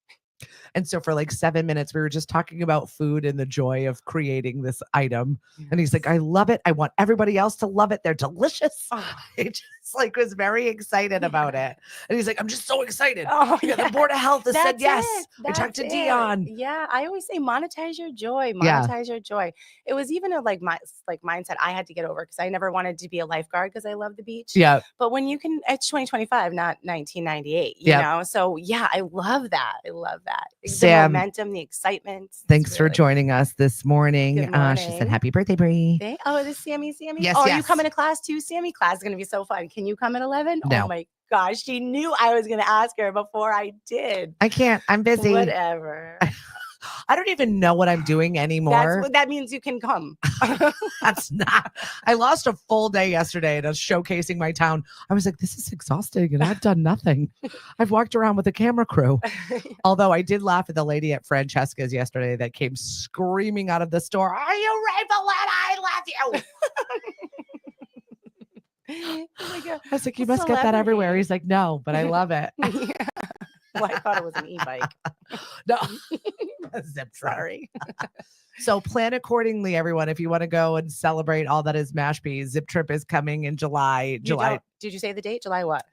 And so for like 7 minutes, we were just talking about food and the joy of creating this item. And he's like, I love it. I want everybody else to love it. They're delicious. He just like was very excited about it. And he's like, I'm just so excited. The Board of Health has said yes. I talked to Dion. Yeah. I always say monetize your joy. Monetize your joy. It was even a mindset I had to get over because I never wanted to be a lifeguard because I love the beach. Yeah. But when you can, it's 2025, not 1998, you know? So yeah, I love that. I love that. Sam, the momentum, the excitement. Thanks for joining us this morning. Good morning. She said, happy birthday, Bri. Oh, this Sammy. Yes, Are you coming to class too? Sammy class is going to be so fun. Can you come at 11? No. Oh my gosh. She knew I was going to ask her before I did. I can't. I'm busy. Whatever. I don't even know what I'm doing anymore. That means you can come. That's not. I lost a full day yesterday and I was showcasing my town. I was like, this is exhausting and I've done nothing. I've walked around with a camera crew. Although I did laugh at the lady at Francesca's yesterday that came screaming out of the store, "Are you Ravelette? I love you." Oh my God. I was like, you must get that everywhere. He's like, no, but I love it. Yeah. Well, I thought it was an e-bike. No, zip truck. Sorry. So plan accordingly, everyone. If you want to go and celebrate all that is Mashpee, Zip Trip is coming in July. Did you say the date? July what?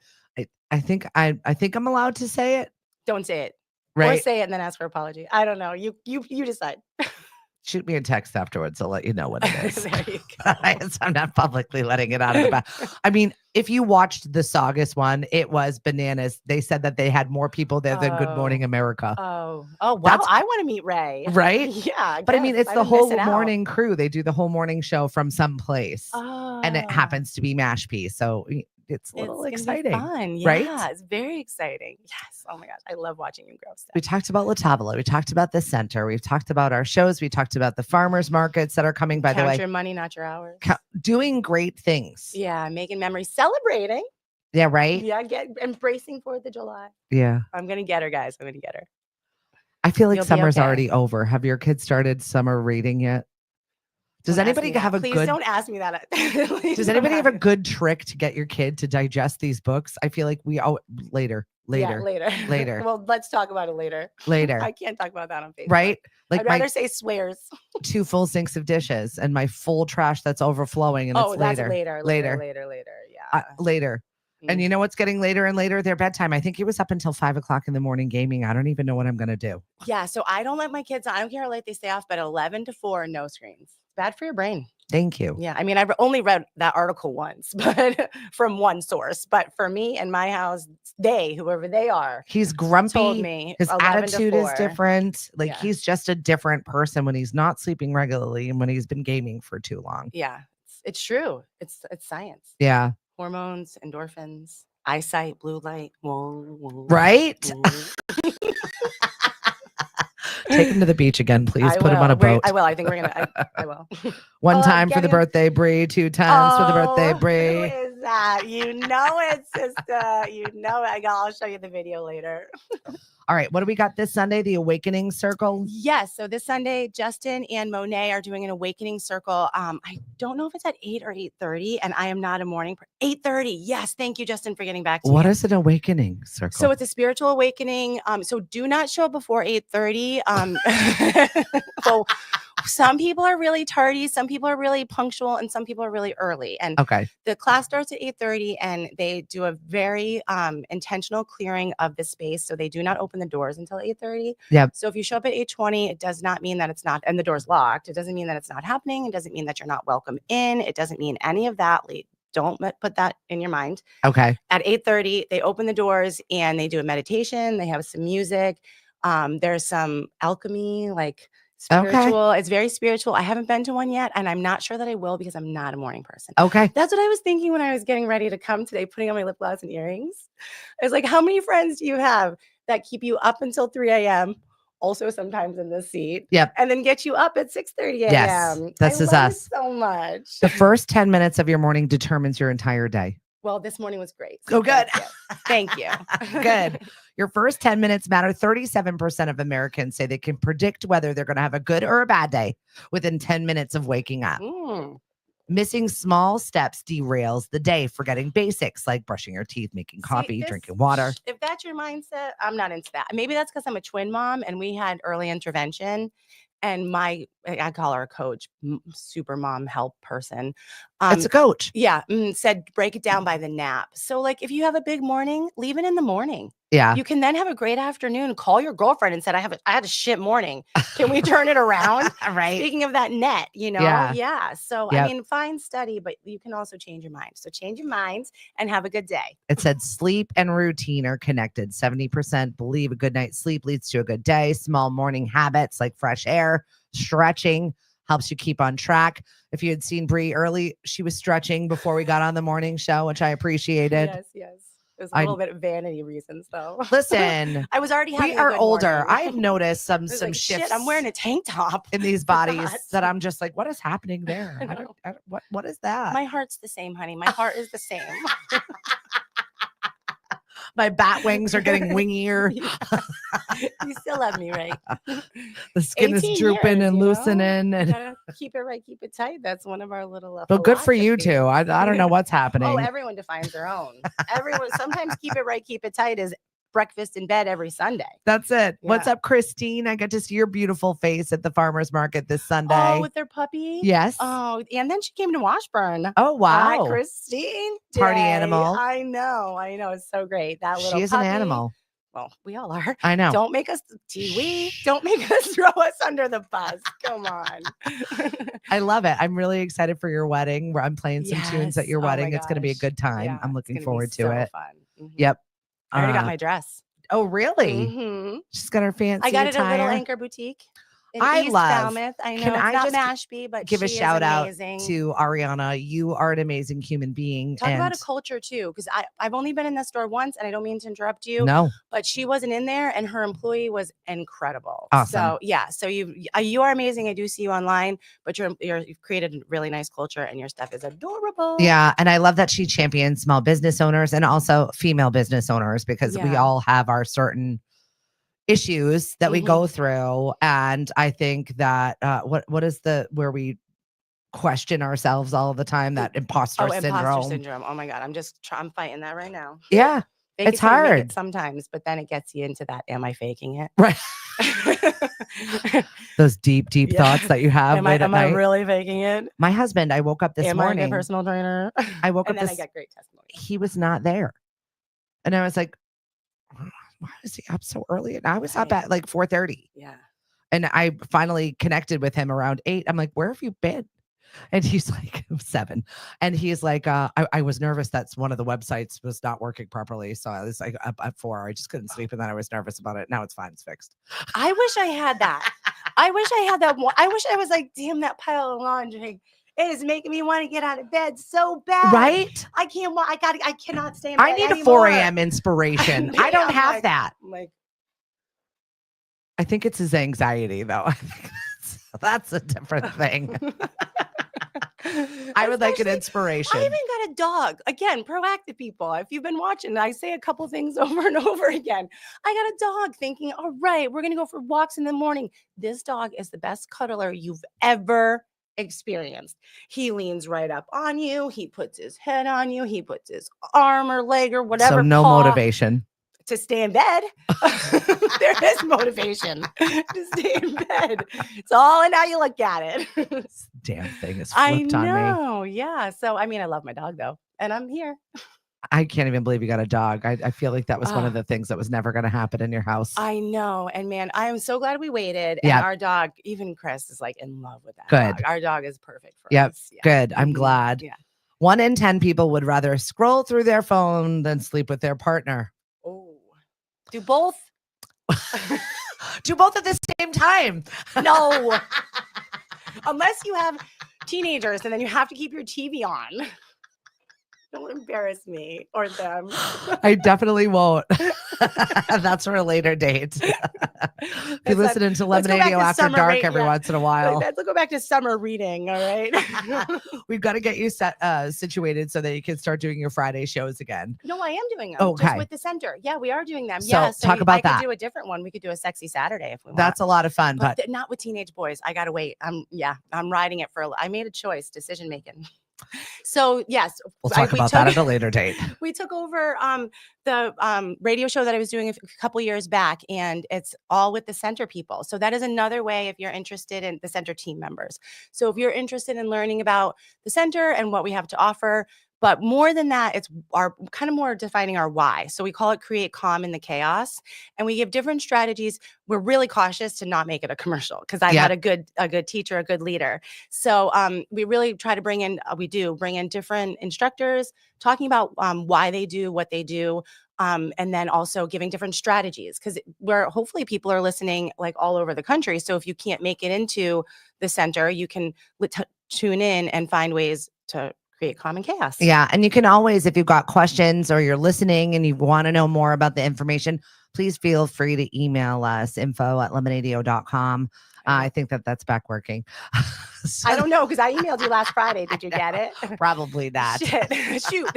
I think I'm allowed to say it. Don't say it. Right. Or say it and then ask for apology. I don't know. You decide. Shoot me a text afterwards. I'll let you know what it is. There you go. I'm not publicly letting it out of the back. I mean, if you watched the Saugus one, it was bananas. They said that they had more people there than Good Morning America. Oh, wow. I want to meet Ray. Right? Yeah. But I mean, it's the whole morning crew. They do the whole morning show from some place. And it happens to be Mashpee. So it's a little exciting. Fun. Yeah, right? It's very exciting. Yes. Oh my gosh. I love watching you grow stuff. We talked about La Tavola. We talked about the center. We've talked about our shows. We talked about the farmers markets that are coming, by the way. Count your money, not your hours. Doing great things. Yeah. Making memories. Celebrating. Yeah, right? Yeah. Embracing 4th of July. Yeah. I'm going to get her, guys. I'm going to get her. I feel like summer's already over. Have your kids started summer reading yet? Does anybody have a Please good? Don't ask me that. Does anybody have a good trick to get your kid to digest these books? I feel like later. Yeah, later. Well, let's talk about it later. Later. I can't talk about that on Facebook. Right? Like I'd rather say swears. 2 full sinks of dishes and my full trash that's overflowing, and it's later. That's later. Yeah. Later. And you know what's getting later and later? Their bedtime. I think it was up until 5 o'clock in the morning gaming. I don't even know what I'm going to do. Yeah. So I don't let my kids, I don't care how late they stay off, but 11 to 4, no screens. Bad for your brain. Thank you. Yeah. I mean, I've only read that article once, but from one source. But for me and my house, whoever they are, he's grumpy. Told me his attitude is different. Like he's just a different person when he's not sleeping regularly and when he's been gaming for too long. Yeah. It's true. It's science. Yeah. Hormones, endorphins, eyesight, blue light. Whoa. Right? Whoa. Take him to the beach again, please. Put him on a boat. I will. I think we're gonna. I will. One time for the birthday, Bri. 2 times for the birthday, Bri. Who is that? You know it, sister. You know it. I'll show you the video later. All right. What do we got this Sunday? The Awakening Circle? Yes. So this Sunday, Justin and Monet are doing an Awakening Circle. I don't know if it's at 8 or 8:30, and I am not a morning. 8:30. Yes. Thank you, Justin, for getting back to me. What is an Awakening Circle? So it's a spiritual awakening. So do not show up before 8:30. So some people are really tardy, some people are really punctual, and some people are really early. And the class starts at 8:30, and they do a very intentional clearing of the space. So they do not open the doors until 8:30. Yeah. So if you show up at 8:20, it does not mean that it's not, and the door's locked. It doesn't mean that it's not happening. It doesn't mean that you're not welcome in. It doesn't mean any of that. Don't put that in your mind. Okay. At 8:30, they open the doors and they do a meditation. They have some music. There's some alchemy, like spiritual. It's very spiritual. I haven't been to one yet, and I'm not sure that I will because I'm not a morning person. Okay. That's what I was thinking when I was getting ready to come today, putting on my lip gloss and earrings. I was like, how many friends do you have that keep you up until 3 a.m.? Also sometimes in the seat. Yep. And then get you up at 6:30 a.m. Yes. This is us. So much. The first 10 minutes of your morning determines your entire day. Well, this morning was great. So good. Thank you. Good. Your first 10 minutes matter. 37% of Americans say they can predict whether they're going to have a good or a bad day within 10 minutes of waking up. Missing small steps derails the day, forgetting basics like brushing your teeth, making coffee, drinking water. If that's your mindset, I'm not into that. Maybe that's because I'm a twin mom and we had early intervention. And I call her a coach, super mom help person. It's a coach. Yeah. Said break it down by the nap. So like if you have a big morning, leave it in the morning. Yeah. You can then have a great afternoon. Call your girlfriend and said, I had a shit morning. Can we turn it around? Right. Speaking of that net, Yeah. So, I mean, fine study, but you can also change your mind. So change your minds and have a good day. It said sleep and routine are connected. 70% believe a good night's sleep leads to a good day. Small morning habits like fresh air, stretching helps you keep on track. If you had seen Bri early, she was stretching before we got on the morning show, which I appreciated. Yes. It was a little bit of vanity reasons, though. Listen, I was already having we are a good older. morning. I've noticed some I was some like, shifts. Shit, I'm wearing a tank top in these bodies that I'm just like, what is happening there? I don't, what is that? My heart's the same, honey. My heart is the same. My bat wings are getting wingier. You still love me, right? The skin is drooping and loosening. And gotta keep it right, keep it tight. That's one of our little. But good for you too. I don't know what's happening. Oh, everyone defines their own. Everyone. Sometimes keep it right, keep it tight is breakfast in bed every Sunday. That's it. Yeah. What's up, Christine? I got to see your beautiful face at the farmer's market this Sunday. Oh, with their puppy? Yes. Oh, and then she came to Washburn. Oh, wow. Hi, Christine. Party animal. I know. It's so great. That little She is puppy. an animal. Well, we all are. I know. Don't make us don't make us throw us under the bus. Come on. I love it. I'm really excited for your wedding where I'm playing some tunes at your wedding. It's going to be a good time. Yeah, I'm looking forward to it. Fun. Mm-hmm. Yep. I already got my dress. Oh, really? Mm-hmm. She's got her fancy I got it attire. at Little Anchor Boutique. In I East love. Falmouth. I know Can it's I not just Mashpee, but give a she shout is out amazing. to Ariana. You are an amazing human being. Talk and about a culture too, because I've only been in the store once, and I don't mean to interrupt you. No, but she wasn't in there, and her employee was incredible. Awesome. So yeah, so you are amazing. I do see you online, but you've created a really nice culture, and your stuff is adorable. Yeah, and I love that she champions small business owners and also female business owners because we all have our certain issues that we go through, and I think that what is where we question ourselves all the time, that imposter syndrome. Oh my god, I'm fighting that right now. Yeah, it's hard sometimes, but then it gets you into that, am I faking it? Right. Those deep thoughts that you have late at night. Am I really faking it? My husband, I woke up this morning. Am I a personal trainer? I woke up and then I got great testimony. He was not there, and I was like, why was he up so early? And I was up at like 4:30. Yeah. And I finally connected with him around 8. I'm like, where have you been? And he's like, 7. And he's like, I was nervous that one of the websites was not working properly. So I was like up at 4. I just couldn't sleep. And then I was nervous about it. Now it's fine. It's fixed. I wish I had that. I wish I had that. I wish I was like, damn, that pile of laundry. It is making me want to get out of bed so bad. Right? I can't. I cannot stay in bed I need anymore. a 4 a.m. inspiration. I don't have that. I think it's his anxiety, though. I think that's a different thing. I would like an inspiration. I even got a dog. Again, proactive people. If you've been watching, I say a couple things over and over again. I got a dog thinking, all right, we're going to go for walks in the morning. This dog is the best cuddler you've ever experienced. He leans right up on you. He puts his head on you. He puts his arm or leg or whatever. So no motivation to stay in bed. There is motivation to stay in bed. It's all in how you look at it. This damn thing is flipped on me. I know. Yeah. So, I mean, I love my dog though. And I'm here. I can't even believe you got a dog. I feel like that was one of the things that was never going to happen in your house. I know. And man, I am so glad we waited. And our dog, even Chris, is like in love with that dog. Our dog is perfect for us. Yeah. Good. I'm glad. Yeah. 1 in 10 people would rather scroll through their phone than sleep with their partner. Oh, do both? Do both at the same time. No. Unless you have teenagers and then you have to keep your TV on. Don't embarrass me or them. I definitely won't. That's for a later date. Be listening to Lemonade After Dark every once in a while. Let's go back to summer reading. All right. We've got to get you situated so that you can start doing your Friday shows again. No, I am doing them. Okay. Just with the center. Yeah, we are doing them. So talk about that. I could do a different one. We could do a sexy Saturday if we want. That's a lot of fun, but not with teenage boys. I got to wait. I'm riding it I made a choice, decision making. So yes, we'll talk about that at a later date. We took over the radio show that I was doing a couple years back, and it's all with the center people. So that is another way if you're interested in the center team members. So if you're interested in learning about the center and what we have to offer, but more than that, it's our kind of more defining our why. So we call it create calm in the chaos, and we give different strategies. We're really cautious to not make it a commercial because I've had a good teacher, a good leader. So we really try to bring in different instructors talking about why they do what they do. And then also giving different strategies because hopefully people are listening like all over the country. So if you can't make it into the center, you can tune in and find ways to create common chaos. Yeah. And you can always, if you've got questions or you're listening and you want to know more about the information, please feel free to email us info@lemonadio.com. I think that's back working. I don't know, because I emailed you last Friday. Did you get it? Probably not. Shit. Shoot.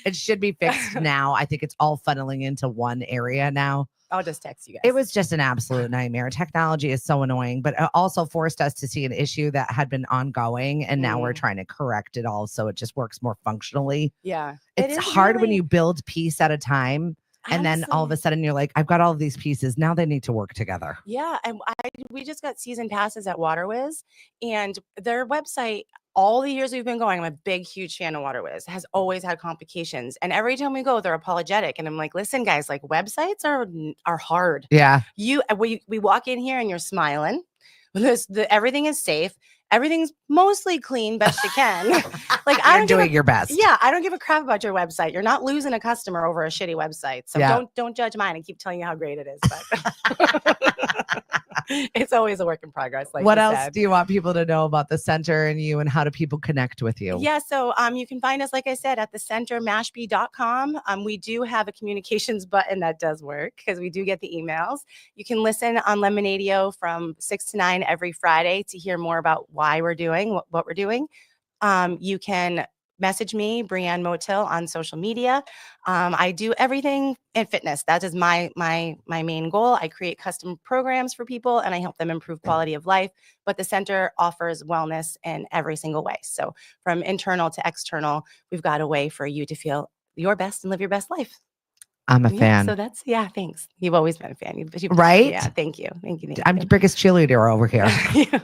It should be fixed now. I think it's all funneling into one area now. I'll just text you guys. It was just an absolute nightmare. Technology is so annoying, but it also forced us to see an issue that had been ongoing, and now we're trying to correct it all so it just works more functionally. Yeah. It's hard when you build piece at a time. And then all of a sudden you're like, I've got all of these pieces. Now they need to work together. Yeah. And we just got season passes at Waterwiz, and their website, all the years we've been going, I'm a big, huge fan of Waterwiz, has always had complications. And every time we go, they're apologetic. And I'm like, listen, guys, like, websites are hard. Yeah. We walk in here and you're smiling. Everything is safe. Everything's mostly clean, best you can. Like, You're doing your best. Yeah, I don't give a crap about your website. You're not losing a customer over a shitty website. So don't judge mine and keep telling you how great it is. But it's always a work in progress. Like, what else do you want people to know about the center and you, and how do people connect with you? Yeah, so you can find us, like I said, at the center, mashpee.com. We do have a communications button that does work, because we do get the emails. You can listen on Lemonadio from 6 to 9 every Friday to hear more about why we're doing what we're doing. You can message me, Brianne Motil, on social media. I do everything in fitness. That is my main goal. I create custom programs for people and I help them improve quality of life. But the center offers wellness in every single way. So from internal to external, we've got a way for you to feel your best and live your best life. I'm a fan. So thanks. You've always been a fan. Right? Yeah, thank you. I'm the biggest cheerleader over here. Pew, pew,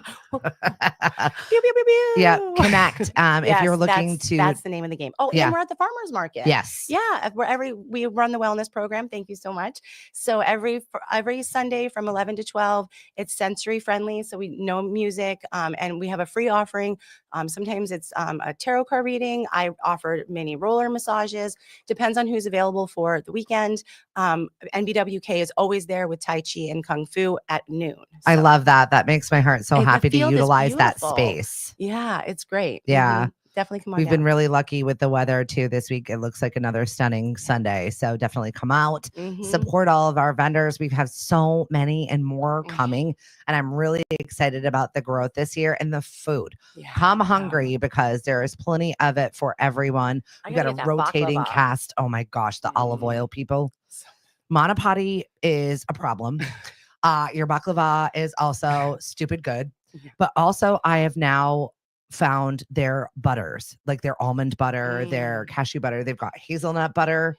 pew, pew. Yeah, connect. If you're looking that's the name of the game. Oh, yeah. And we're at the farmers market. Yes. Yeah, we run the wellness program. Thank you so much. So every Sunday from 11 to 12, it's sensory friendly. So we know music, and we have a free offering. Sometimes it's a tarot card reading. I offer mini roller massages. Depends on who's available for the weekend. NBWK is always there with Tai Chi and Kung Fu at noon. So I love that. That makes my heart so happy to field is utilize that beautiful. space. Yeah, it's great. Yeah. Definitely come on We've down. been really lucky with the weather too this week. It looks like another stunning Sunday. So definitely come out, support all of our vendors. We have so many and more coming. And I'm really excited about the growth this year and the food. Yeah. Come hungry, because there is plenty of it for everyone. We've got a rotating cast. Oh my gosh, the olive oil people. Monopati is a problem. Your baklava is also stupid good. But also I have now found their butters, like their almond butter, their cashew butter. They've got hazelnut butter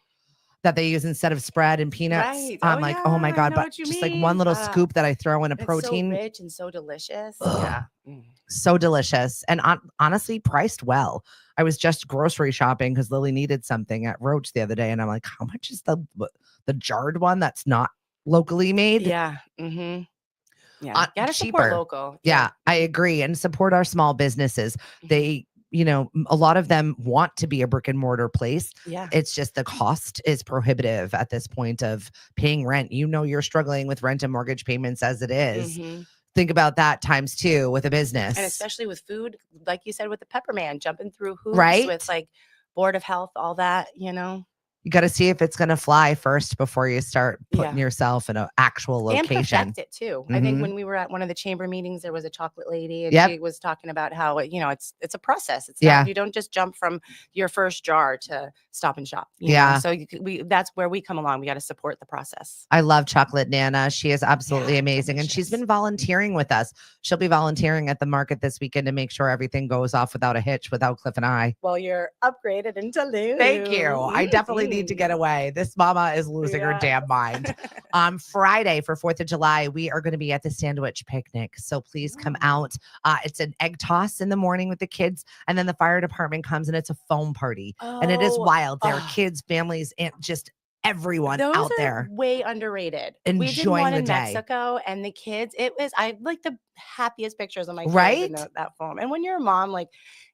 that they use instead of spread and peanuts. Right. I'm like, oh my God, but just like one little scoop that I throw in a protein. It's so rich and so delicious. Ugh. Yeah. So delicious. And honestly, priced well. I was just grocery shopping because Lily needed something at Roach the other day. And I'm like, how much is the jarred one that's not locally made? Yeah. Yeah, gotta support local. Yeah, I agree. And support our small businesses. They, a lot of them want to be a brick and mortar place. Yeah. It's just the cost is prohibitive at this point of paying rent. You're struggling with rent and mortgage payments as it is. Think about that times 2 with a business. And especially with food, like you said, with the Pepperman, jumping through hoops, right? With like Board of Health, all that, You got to see if it's going to fly first before you start putting yourself in an actual location. And perfect it too. I think when we were at one of the chamber meetings, there was a chocolate lady, and she was talking about how it's a process. It's not, you don't just jump from your first jar to Stop and Shop. You know? So that's where we come along. We got to support the process. I love Chocolate Nana. She is absolutely amazing, and she's been volunteering with us. She'll be volunteering at the market this weekend to make sure everything goes off without a hitch, without Cliff and I. Well, you're upgraded in Toulouse. Thank you. I definitely need to get away. This mama is losing her damn mind. On Friday for 4th of July, we are going to be at the Sandwich Picnic. So please come out. It's an egg toss in the morning with the kids. And then the fire department comes and it's a foam party. And it is wild. There are kids, families, and just everyone out there. Way underrated. Enjoying we did one the in day. Mexico, and the kids, I like the happiest pictures of my kids in that foam. And when you're a mom, like,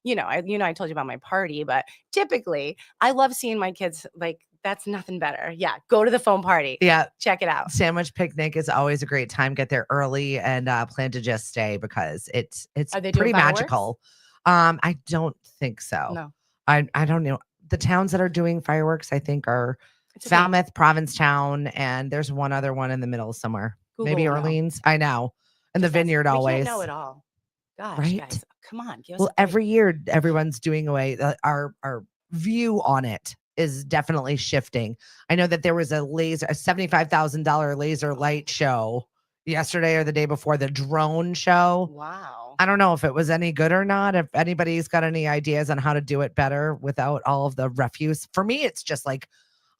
I told you about my party, but typically I love seeing my kids like, that's nothing better. Yeah. Go to the foam party. Yeah. Check it out. Sandwich Picnic is always a great time. Get there early and plan to just stay because it's pretty magical. I don't think so. No. I don't know. The towns that are doing fireworks, I think, are It's okay. Falmouth, Provincetown, and there's one other one in the middle somewhere. Maybe Google will know. Orleans. I know. And the Just ask. Vineyard We always. can't know it all. Gosh, Right? guys, come on. Give us Well, a break. every year everyone's doing away. Our view on it is definitely shifting. I know that there was a $75,000 laser light show yesterday or the day before, the drone show. Wow. I don't know if it was any good or not. If anybody's got any ideas on how to do it better without all of the refuse. For me, it's just like,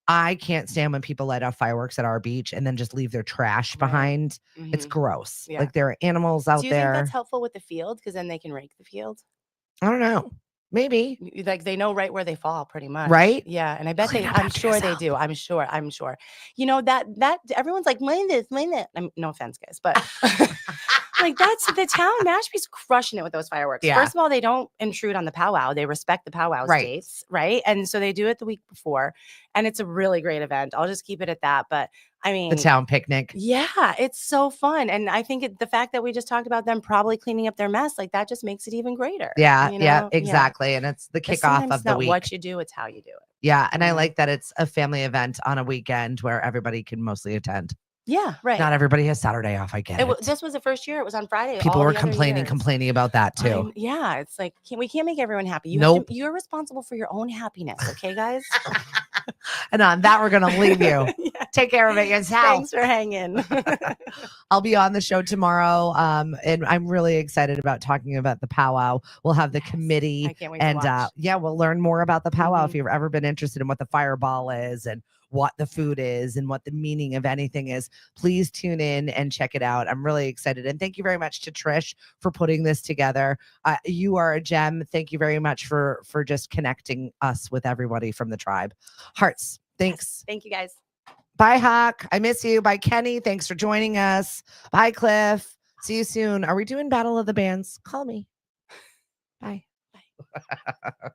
I can't stand when people light off fireworks at our beach and then just leave their trash behind. It's gross. Yeah. Like there are animals out Do you think there. that's helpful with the field? Because then they can rake the field. I don't know. Maybe. Like they know right where they fall pretty much. Right? Yeah. And I bet Clean up I'm after sure they yourself. do. I'm sure. You know, that everyone's like, mind this. No offense, guys, but like that's the town. Mashpee's crushing it with those fireworks. Yeah. First of all, they don't intrude on the powwow. They respect the powwow dates, right? And so they do it the week before, and it's a really great event. I'll just keep it at that. But I mean, The town picnic. yeah, it's so fun, and I think the fact that we just talked about them probably cleaning up their mess, like that, just makes it even greater. Yeah, you yeah, know? exactly. And it's the But kickoff sometimes of it's the not week. what you do; it's how you do it. Yeah, and I Mhm. like that it's a family event on a weekend where everybody can mostly attend. Yeah, right. Not everybody has Saturday off. I get it. This was the first year; it was on Friday. People all were the other complaining years. about that too. Yeah, it's like we can't make everyone happy. Nope. You're responsible for your own happiness, okay, guys? And on that, we're gonna leave you. Yeah. Take care of it yourself. Thanks for hanging. I'll be on the show tomorrow, and I'm really excited about talking about the powwow. We'll have the committee, I can't wait and to watch. yeah, we'll learn more about the powwow. If Mhm. you've ever been interested in what the fireball is and what the food is and what the meaning of anything is, please tune in and check it out. I'm really excited, and thank you very much to Trish for putting this together. You are a gem. Thank you very much for just connecting us with everybody from the tribe. Hearts. Thanks. Yes. Thank you, guys. Bye, Hawk. I miss you. Bye, Kenny. Thanks for joining us. Bye, Cliff. See you soon. Are we doing Battle of the Bands? Call me. Bye. Bye.